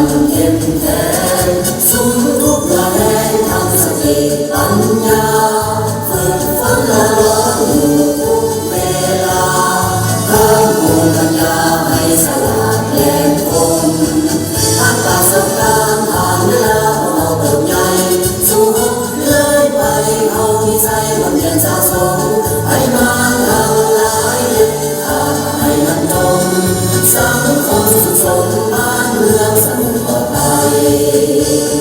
นเข้มแข็งสู้ทุกแรงทำสติปัญญาฝึกฝนและลดอยู่ทุกเวลาเพิ่มพูนปัญญาให้สลาดแหลมคมทั้งประสบการณ์ผ่านแล้วเราเติบใหญ่สู้เลื่อยไปเอาวิสัยมันยังสะสมให้มันทั้งหลายให้มันจงสังคมสุขสมบ้านเมืองสงบปลอดภัย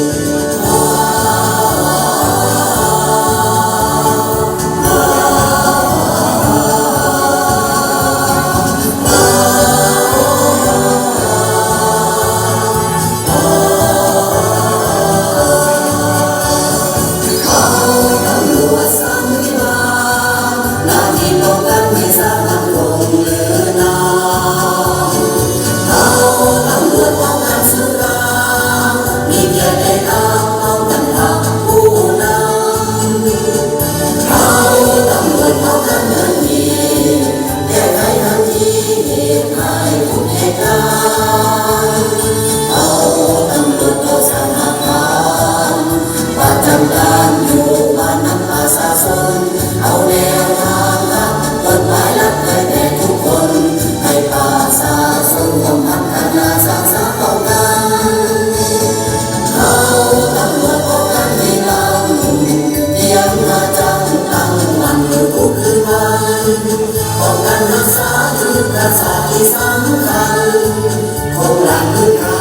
เอาแนวทางรักกฎหมายรักเผยแผ่ทุกคนให้ประชาชนร่วมพัฒนาสร้างสรรค์ป้องกันเขาตำรวจป้องกันที่นำเตรียมมาจับตั้งวันทุกคืนวันป้องกันรักษาคือรักษาที่สำคัญคงหลักคือ